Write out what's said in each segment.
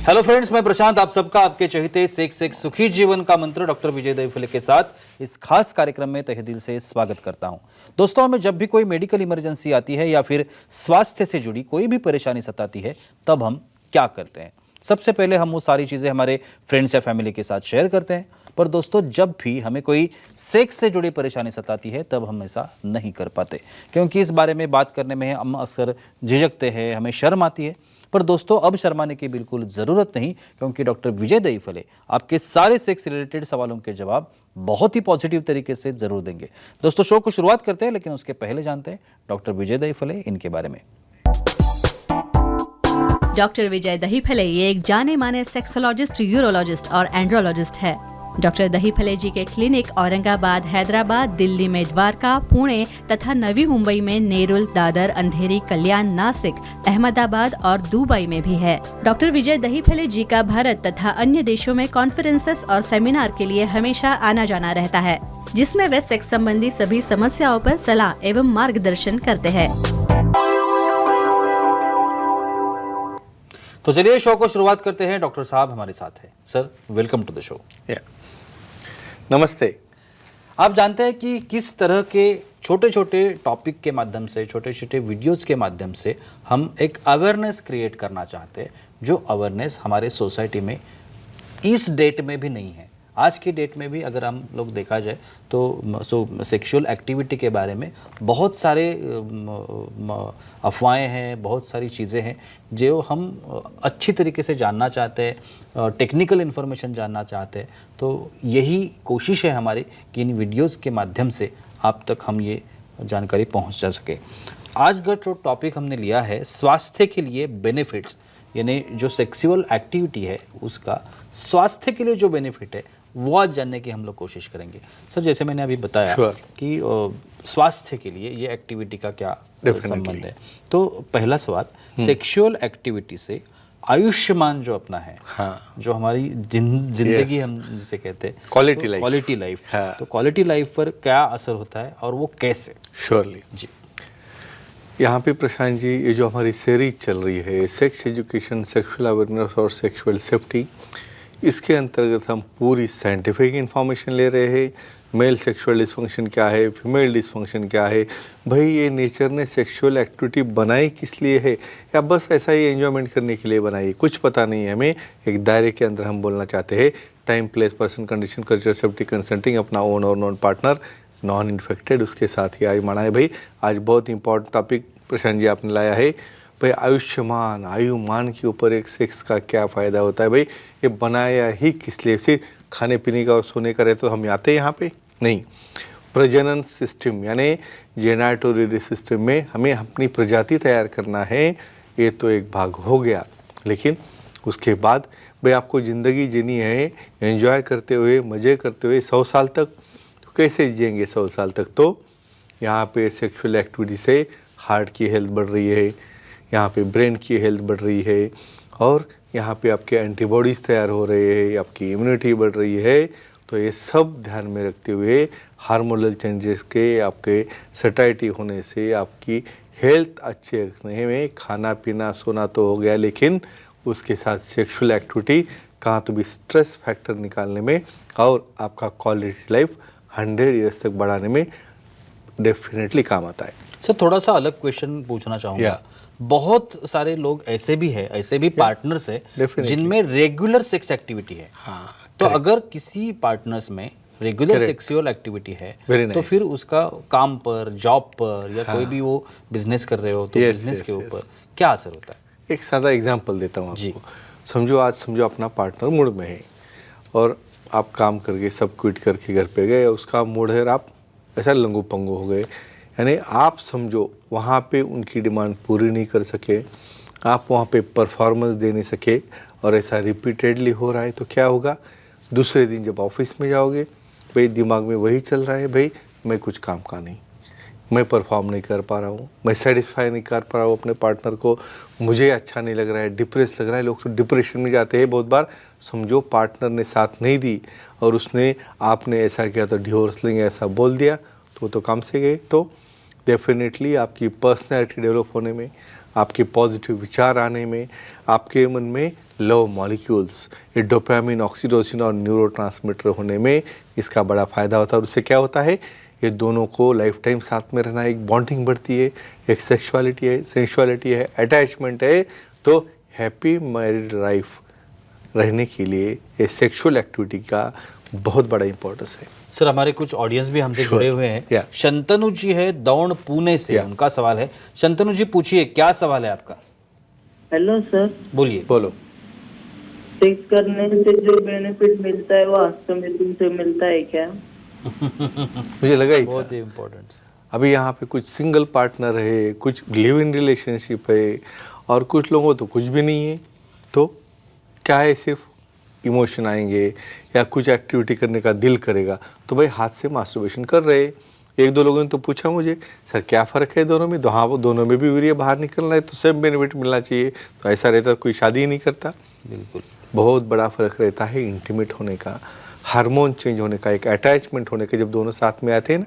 Hello friends, मैं प्रशांत आप सबका आपके चहेते सेक्स एक सुखी जीवन का मंत्र डॉक्टर विजय दहीफले के साथ इस खास कार्यक्रम में तहे दिल से स्वागत करता हूं। दोस्तों, हमें जब भी कोई मेडिकल इमरजेंसी आती है या फिर स्वास्थ्य से जुड़ी कोई भी परेशानी सताती है, तब हम क्या करते हैं? सबसे पहले हम वो सारी चीज़ें हमारे फ्रेंड्स या फैमिली के साथ शेयर करते हैं। पर दोस्तों, जब भी हमें कोई सेक्स से जुड़ी परेशानी सताती है, तब हम ऐसा नहीं कर पाते, क्योंकि इस बारे में बात करने में हम अक्सर झिझकते हैं, हमें शर्म आती है। पर दोस्तों, अब शर्माने की बिल्कुल ज़रूरत नहीं, क्योंकि डॉक्टर विजय दहीफले आपके सारे सेक्स रिलेटेड सवालों के जवाब बहुत ही पॉजिटिव तरीके से ज़रूर देंगे। दोस्तों, शो को शुरुआत करते हैं, लेकिन उसके पहले जानते हैं डॉक्टर विजय दहीफले इनके बारे में। डॉक्टर विजय दहीफले ये एक जाने माने सेक्सोलॉजिस्ट, यूरोलॉजिस्ट और एंड्रोलॉजिस्ट है। डॉक्टर दहीफले जी के क्लिनिक औरंगाबाद, हैदराबाद, दिल्ली में द्वारका, पुणे तथा नवी मुंबई में नेरुल, दादर, अंधेरी, कल्याण, नासिक, अहमदाबाद और दुबई में भी है। डॉक्टर विजय दहीफले जी का भारत तथा अन्य देशों में कॉन्फ्रेंसेस और सेमिनार के लिए हमेशा आना जाना रहता है, जिसमें वे सेक्स संबंधी सभी समस्याओं पर सलाह एवं मार्गदर्शन करते हैं। तो चलिए शो को शुरुआत करते हैं। डॉक्टर साहब हमारे साथ हैं। Sir, welcome to the show. नमस्ते। आप जानते हैं कि किस तरह के छोटे छोटे टॉपिक के माध्यम से, छोटे छोटे वीडियोस के माध्यम से हम एक अवेयरनेस क्रिएट करना चाहते हैं, जो अवेयरनेस हमारे सोसाइटी में इस डेट में भी नहीं है। आज की डेट में भी अगर हम लोग देखा जाए तो सेक्सुअल एक्टिविटी के बारे में बहुत सारे अफवाहें हैं, बहुत सारी चीज़ें हैं जो हम अच्छी तरीके से जानना चाहते हैं, टेक्निकल इन्फॉर्मेशन जानना चाहते हैं। तो यही कोशिश है हमारी कि इन वीडियोस के माध्यम से आप तक हम ये जानकारी पहुंच जा सके। आज का जो टॉपिक हमने लिया है, स्वास्थ्य के लिए बेनिफिट्स, यानी जो सेक्सुअल एक्टिविटी है उसका स्वास्थ्य के लिए जो बेनिफिट है वो आज जानने की हम लोग कोशिश करेंगे। सर, जैसे मैंने अभी बताया कि स्वास्थ्य के लिए ये एक्टिविटी का क्या संबंध है, तो पहला सवाल, सेक्सुअल एक्टिविटी से आयुष्मान जो अपना है, जो हमारी जिंदगी हम जिसे कहते हैं क्वालिटी लाइफ, तो क्वालिटी लाइफ पर क्या असर होता है और वो कैसे? श्योरली जी। यहाँ पे प्रशांत जी, ये जो हमारी सीरीज चल रही है सेक्स एजुकेशन, सेक्सुअल अवेयरनेस और सेक्सुअल सेफ्टी, इसके अंतर्गत हम पूरी साइंटिफिक इंफॉर्मेशन ले रहे हैं। मेल सेक्सुअल डिस्फंक्शन क्या है, फीमेल डिस्फंक्शन क्या है, भाई ये नेचर ने सेक्सुअल एक्टिविटी बनाई किस लिए है, या बस ऐसा ही एंजॉयमेंट करने के लिए बनाई, कुछ पता नहीं है हमें। एक दायरे के अंदर हम बोलना चाहते हैं। Time, place, person, condition, culture, safety, consulting, अपना ओन और नॉन पार्टनर, नॉन इन्फेक्टेड, उसके साथ ही आज माना है। भाई आज बहुत इंपॉर्टेंट टॉपिक प्रशांत जी आपने लाया है। भाई आयुष्मान, आयुमान के ऊपर एक सेक्स का क्या फ़ायदा होता है? भाई ये बनाया ही किस लिए? सिर्फ खाने पीने का और सोने का रहते तो हम आते यहाँ पे नहीं। प्रजनन सिस्टम यानी जेनाटोरी सिस्टम में हमें अपनी प्रजाति तैयार करना है, ये तो एक भाग हो गया। लेकिन उसके बाद भाई आपको ज़िंदगी जीनी है एंजॉय करते हुए, मज़े करते हुए 100 साल तक। तो कैसे जिएंगे 100 साल तक? तो यहाँ पे सेक्सुअल एक्टिविटी से हार्ट की हेल्थ बढ़ रही है, यहाँ पे ब्रेन की हेल्थ बढ़ रही है, और यहाँ पे आपके एंटीबॉडीज़ तैयार हो रहे हैं, आपकी इम्यूनिटी बढ़ रही है। तो ये सब ध्यान में रखते हुए हार्मोनल चेंजेस के, आपके सटाइटी होने से आपकी हेल्थ अच्छे रखने में खाना पीना सोना तो हो गया, लेकिन उसके साथ सेक्सुअल एक्टिविटी कहाँ तो भी स्ट्रेस फैक्टर निकालने में और आपका क्वालिटी लाइफ 100 ईयर्स तक बढ़ाने में डेफिनेटली काम आता है। सर, थोड़ा सा अलग क्वेश्चन पूछना चाहूँगा। बहुत सारे लोग ऐसे भी है, ऐसे भी पार्टनर्स है जिनमें रेगुलर सेक्स एक्टिविटी है। तो अगर किसी पार्टनर्स में रेगुलर सेक्सुअल एक्टिविटी है तो फिर उसका काम पर, जॉब पर, या कोई भी वो बिजनेस कर रहे हो तो बिजनेस के ऊपर क्या असर होता है? एक सादा एग्जांपल देता हूँ आपको। समझो अपना पार्टनर मूड में है और आप काम करके सब क्विट करके घर पे गए, उसका मूड है, आप ऐसा लंगू पंगू हो गए, यानी आप समझो वहाँ पे उनकी डिमांड पूरी नहीं कर सके, आप वहाँ पे परफॉर्मेंस दे नहीं सके, और ऐसा रिपीटेडली हो रहा है, तो क्या होगा? दूसरे दिन जब ऑफिस में जाओगे, भाई दिमाग में वही चल रहा है, भाई मैं कुछ काम का नहीं, मैं परफॉर्म नहीं कर पा रहा हूँ, मैं सेटिस्फाई नहीं कर पा रहा हूँ अपने पार्टनर को, मुझे अच्छा नहीं लग रहा है, डिप्रेस लग रहा है। लोग तो डिप्रेशन में जाते हैं बहुत बार। समझो पार्टनर ने साथ नहीं दी और उसने, आपने ऐसा किया तो डिवोर्स लेंगे ऐसा बोल दिया, तो काम से गए। तो डेफिनेटली आपकी पर्सनैलिटी डेवलप होने में, आपके पॉजिटिव विचार आने में, आपके मन में लव मॉलिक्यूल्स, ये डोपामिन, ऑक्सीटोसिन और न्यूरोट्रांसमीटर होने में इसका बड़ा फ़ायदा होता है। और उससे क्या होता है, ये दोनों को लाइफ टाइम साथ में रहना, एक बॉन्डिंग बढ़ती है, एक सेक्सुअलिटी है, सेंसुअलिटी है, अटैचमेंट है। तो हैप्पी मैरिड लाइफ रहने के लिए ये सेक्सुअल एक्टिविटी का बहुत बड़ा इंपॉर्टेंस है। सर हमारे कुछ ऑडियंस भी हमसे जुड़े हुए हैं। Yeah. शंतनु जी है दौड़ पुणे से, उनका सवाल है। शंतनु जी पूछिए, क्या सवाल है आपका? हेलो सर, बोलिए। बोलो। सेक्स करने से जो बेनिफिट मिलता है वो वास्तव में तुमसे मिलता है क्या? मुझे लगा ही था। बहुत ही इम्पोर्टेंट। अभी यहाँ पे कुछ सिंगल पार्टनर है, कुछ लिव इन रिलेशनशिप है और कुछ लोगों तो कुछ भी नहीं है। तो क्या है, सिर्फ इमोशन आएंगे या कुछ एक्टिविटी करने का दिल करेगा तो भाई हाथ से मास्टरबेशन कर रहे। एक दो लोगों ने तो पूछा मुझे, सर क्या फ़र्क है दोनों में? तो हाँ, वो दोनों में भी वीर्य बाहर निकल रहा है तो सेम बेनिफिट मिलना चाहिए। तो ऐसा रहता कोई शादी ही नहीं करता। बिल्कुल, बहुत बड़ा फ़र्क रहता है इंटीमेट होने का, हार्मोन चेंज होने का, एक अटैचमेंट होने का। जब दोनों साथ में आते हैं ना,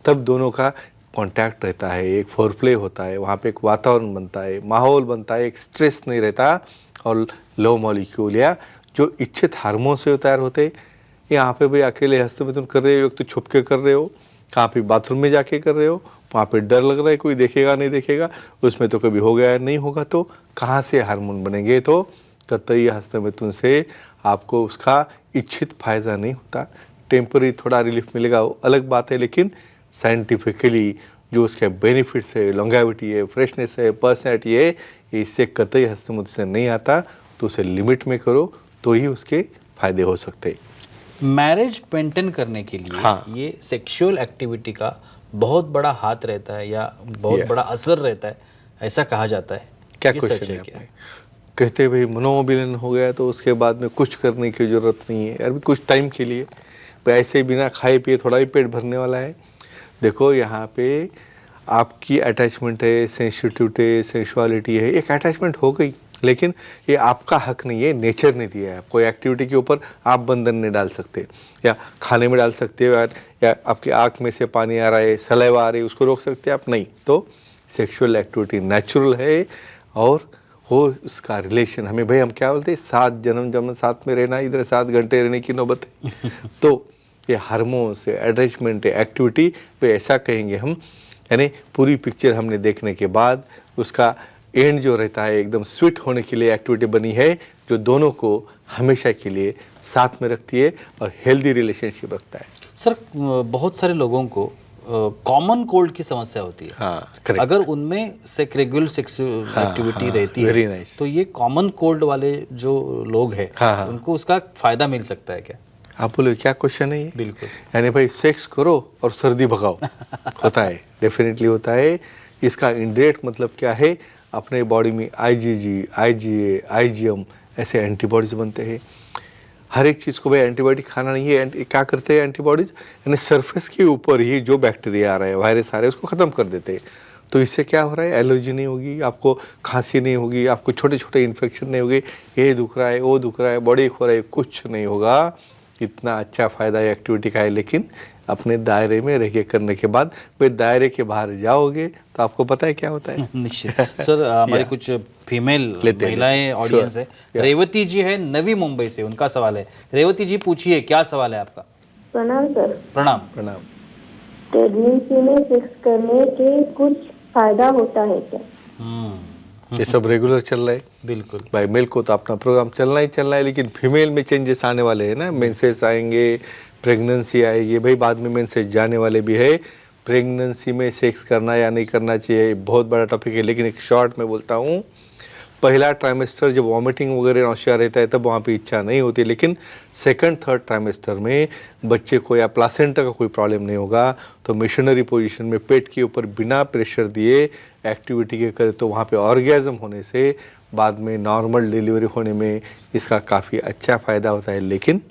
तब दोनों का कांटेक्ट रहता है, एक फोरप्ले होता है, वहाँ पे एक वातावरण बनता है, माहौल बनता है, एक स्ट्रेस नहीं रहता। और लव मॉलिक्यूल या जो इच्छित हार्मोन से तैयार होते, यहाँ पे भाई अकेले हस्तमिथुन कर रहे हो, एक तो छुप के कर रहे हो, कहाँ पे बाथरूम में जाके कर रहे हो, वहाँ पे डर लग रहा है कोई देखेगा नहीं देखेगा, उसमें तो कभी हो गया नहीं होगा, तो कहाँ से हार्मोन बनेंगे? तो कतई हस्तमिथुन से आपको उसका इच्छित फ़ायदा नहीं होता। टेम्पररी थोड़ा रिलीफ मिलेगा वो अलग बात है, लेकिन साइंटिफिकली जो उसके बेनिफिट्स है, लॉन्गेविटी है, फ्रेशनेस है, पर्सनैलिटी है, इससे कतई हस्तमिथुन से नहीं आता। तो उसे लिमिट में करो तो ही उसके फायदे हो सकते हैं। मैरिज मेंटेन करने के लिए हाँ। ये सेक्सुअल एक्टिविटी का बहुत बड़ा हाथ रहता है या बहुत बड़ा असर रहता है, ऐसा कहा जाता है। क्या ये क्वेश्चन सच है क्या? आपने? कहते भाई मनोविलीन हो गया तो उसके बाद में कुछ करने की ज़रूरत नहीं है, अभी कुछ टाइम के लिए ऐसे बिना खाए पिए थोड़ा ही पेट भरने वाला है। देखो यहाँ पे आपकी अटैचमेंट है, सेंसिटिविटी है, सेंसुअलिटी है, एक अटैचमेंट हो गई, लेकिन ये आपका हक नहीं है, नेचर ने दिया है। कोई एक्टिविटी के ऊपर आप बंधन नहीं डाल सकते, या खाने में डाल सकते हो, या आपकी आँख में से पानी आ रहा है, सलाइवा आ रही है, उसको रोक सकते हैं आप? नहीं। तो सेक्सुअल एक्टिविटी नेचुरल है और हो उसका रिलेशन, हमें भाई हम क्या बोलते हैं, 7 जन्म साथ में रहना, इधर 7 घंटे रहने की नौबत है। तो ये हार्मोन से अटैचमेंट है, एक्टिविटी पे ऐसा कहेंगे हम, यानी पूरी पिक्चर हमने देखने के बाद उसका एंड जो रहता है एकदम स्वीट होने के लिए एक्टिविटी बनी है, जो दोनों को हमेशा के लिए साथ में रखती है और हेल्दी रिलेशनशिप रखता है। सर बहुत सारे लोगों को कॉमन कोल्ड की समस्या होती है। हाँ, करेक्ट। अगर उनमें रेगुलर सेक्सुअल एक्टिविटी रहती very है nice। तो ये कॉमन कोल्ड वाले जो लोग हैं उनको उसका फायदा मिल सकता है क्या? आप बोलो क्या क्वेश्चन है ये? बिल्कुल। यानी भाई सेक्स करो और सर्दी भगाओ। होता है, डेफिनेटली होता है। इसका इनडायरेक्ट मतलब क्या है, अपने बॉडी में IgG, IgA, IgM ऐसे एंटीबॉडीज बनते हैं। हर एक चीज़ को भाई एंटीबायोटिक खाना नहीं है। क्या करते हैं एंटीबॉडीज, यानी सरफेस के ऊपर ही जो बैक्टीरिया आ रहा है, वायरस आ रहा है, उसको ख़त्म कर देते हैं। तो इससे क्या हो रहा है, एलर्जी नहीं होगी, आपको खांसी नहीं होगी, आपको छोटे छोटे इन्फेक्शन नहीं होगी, ये दुख रहा है, वो दुख रहा है, बॉडी खो रहा है, कुछ नहीं होगा। इतना अच्छा फ़ायदा है एक्टिविटी का है, लेकिन अपने दायरे में रह के करने के बाद भाई दायरे के बाहर जाओगे तो आपको पता है क्या होता है। निश्चित। सर हमारी कुछ फीमेल महिलाएं ऑडियंस है। रेवती जी है नवी मुंबई से, उनका सवाल है। रेवती जी पूछिए, क्या सवाल है आपका? प्रणाम सर। प्रणाम। प्रणाम। प्रेगनेंसी में सेक्स करने के कुछ फायदा होता है क्या? ये सब रेगुलर चल रहा है। बिल्कुल भाई मेल को तो अपना प्रोग्राम चलना ही चलना है, लेकिन फीमेल में चेंजेस आने वाले हैं ना, मेंसेस आएंगे, प्रेगनेंसी आएगी, भाई बाद में मेंसेस जाने वाले भी है। प्रेगनेंसी में सेक्स करना या नहीं करना चाहिए बहुत बड़ा टॉपिक है, लेकिन एक शॉर्ट में बोलता हूँ। पहला ट्राइमेस्टर जब वॉमिटिंग वगैरह नौशिया रहता है तब वहाँ पे इच्छा नहीं होती, लेकिन सेकंड थर्ड ट्राइमेस्टर में बच्चे को या प्लासेंटा का कोई प्रॉब्लम नहीं होगा तो मिशनरी पोजीशन में पेट के ऊपर बिना प्रेशर दिए एक्टिविटी के करे तो वहाँ पे ऑर्गेज़म होने से बाद में नॉर्मल डिलीवरी होने में इसका काफ़ी अच्छा फ़ायदा होता है। लेकिन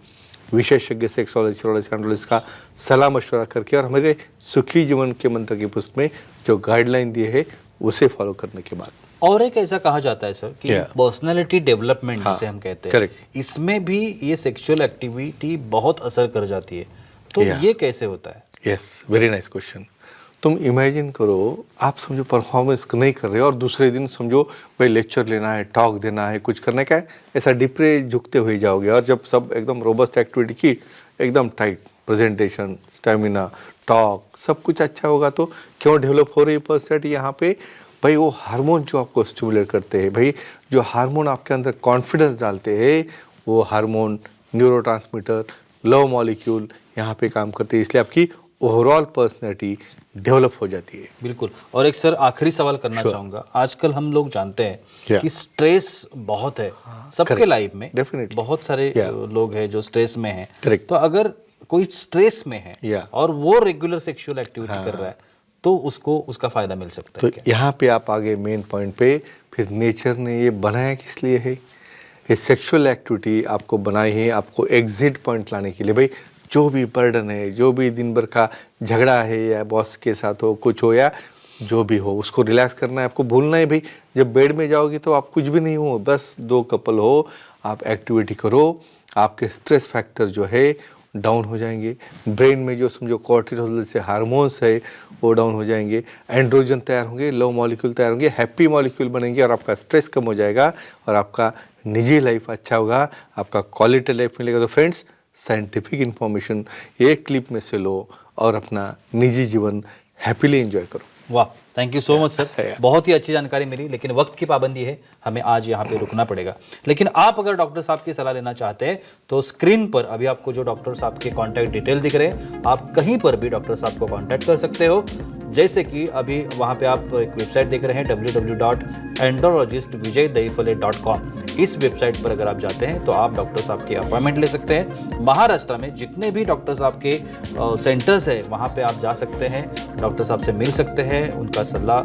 विशेषज्ञ सेक्सोलॉजिस्ट का सलाह मशवरा करके और हमारे सुखी जीवन के मंत्र की पुस्तक में जो गाइडलाइन दी है उसे फॉलो करने के बाद। और एक ऐसा कहा जाता है सर कि पर्सनालिटी डेवलपमेंट जिसे हम कहते हैं, इसमें भी ये सेक्सुअल एक्टिविटी बहुत असर कर जाती है, तो ये कैसे होता है? Yes, very nice question. तुम इमेजिन करो, आप समझो परफॉर्मेंस नहीं कर रहे हो और दूसरे दिन समझो भाई लेक्चर लेना है, टॉक देना है, कुछ करने का है, ऐसा डिप्रेस झुकते हुए जाओगे। और जब सब एकदम रोबस्ट एक्टिविटी की, एकदम टाइट प्रेजेंटेशन, स्टेमिना, टॉक, सब कुछ अच्छा होगा तो क्यों डेवलप हो रही है पर्सनैलिटी यहाँ पे? भाई वो हार्मोन जो आपको स्टिमुलेट करते हैं, भाई जो हार्मोन आपके अंदर कॉन्फिडेंस डालते हैं, वो हार्मोन, न्यूरोट्रांसमीटर, लव मॉलिक्यूल यहाँ पे काम करते हैं, इसलिए आपकी ओवरऑल पर्सनैलिटी डेवलप हो जाती है। बिल्कुल। और एक सर आखिरी सवाल करना चाहूँगा, आजकल हम लोग जानते हैं कि स्ट्रेस बहुत है सबके लाइफ में, Definitely. बहुत सारे लोग हैं जो स्ट्रेस में हैं। Correct. तो अगर कोई स्ट्रेस में है और वो रेगुलर सेक्सुअल एक्टिविटी कर रहा है तो उसको उसका फायदा मिल सकता है तो क्या? यहाँ पे आप आगे मेन पॉइंट पे, फिर नेचर ने ये बनाया किस लिए है? ये सेक्सुअल एक्टिविटी आपको बनाई है आपको एग्जिट पॉइंट लाने के लिए। भाई जो भी बर्डन है, जो भी दिन भर का झगड़ा है या बॉस के साथ हो, कुछ हो या जो भी हो, उसको रिलैक्स करना है, आपको भूलना है। भाई जब बेड में जाओगे तो आप कुछ भी नहीं हो, बस दो कपल हो, आप एक्टिविटी करो, आपके स्ट्रेस फैक्टर जो है डाउन हो जाएंगे, ब्रेन में जो समझो कॉर्टिसोल से हार्मोन्स है वो डाउन हो जाएंगे, एंड्रोजन तैयार होंगे, लव मॉलिक्यूल तैयार होंगे, हैप्पी मॉलिक्यूल बनेंगे और आपका स्ट्रेस कम हो जाएगा और आपका निजी लाइफ अच्छा होगा, आपका क्वालिटी लाइफ मिलेगा। तो फ्रेंड्स, साइंटिफिक इन्फॉर्मेशन एक क्लिप में से लो और अपना निजी जीवन हैप्पीली एंजॉय करो। वाह, thank you so much sir, बहुत ही अच्छी जानकारी मिली। लेकिन वक्त की पाबंदी है, हमें आज यहाँ पे रुकना पड़ेगा। लेकिन आप अगर डॉक्टर साहब की सलाह लेना चाहते हैं तो स्क्रीन पर अभी आपको जो डॉक्टर साहब के कॉन्टैक्ट डिटेल दिख रहे हैं, आप कहीं पर भी डॉक्टर साहब को कॉन्टैक्ट कर सकते हो। जैसे कि अभी वहाँ पे आप एक वेबसाइट देख रहे हैं www.andrologistvijaydahifale.com। इस वेबसाइट पर अगर आप जाते हैं तो आप डॉक्टर साहब की अपॉइंटमेंट ले सकते हैं। महाराष्ट्र में जितने भी डॉक्टर साहब के सेंटर्स है वहाँ पे आप जा सकते हैं, डॉक्टर साहब से मिल सकते हैं, उनका सलाह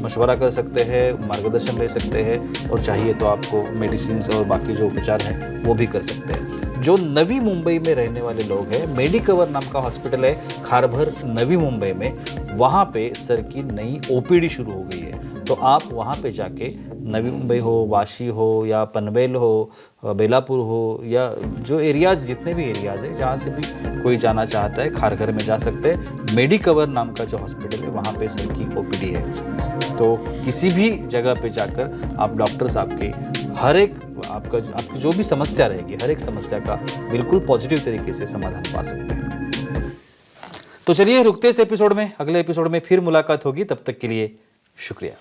मशवरा कर सकते हैं, मार्गदर्शन ले सकते हैं और चाहिए तो आपको मेडिसिन और बाकी जो उपचार हैं वो भी कर सकते हैं। जो नवी मुंबई में रहने वाले लोग हैं, मेडिकवर नाम का हॉस्पिटल है खारभर नवी मुंबई में, वहाँ पे सर की नई ओपीडी शुरू हो गई है। तो आप वहाँ पे जाके नवी मुंबई हो, वाशी हो या पनवेल हो, बेलापुर हो या जो एरियाज़, जितने भी एरियाज़ है जहाँ से भी कोई जाना चाहता है, खारघर में जा सकते हैं। मेडिकवर नाम का जो हॉस्पिटल है वहाँ पे सर की ओपीडी है। तो किसी भी जगह पे जाकर आप डॉक्टर साहब के हर एक आपकी जो भी समस्या रहेगी, हर एक समस्या का बिल्कुल पॉजिटिव तरीके से समाधान पा सकते हैं। तो चलिए रुकते इस एपिसोड में, अगले एपिसोड में फिर मुलाकात होगी। तब तक के लिए शुक्रिया।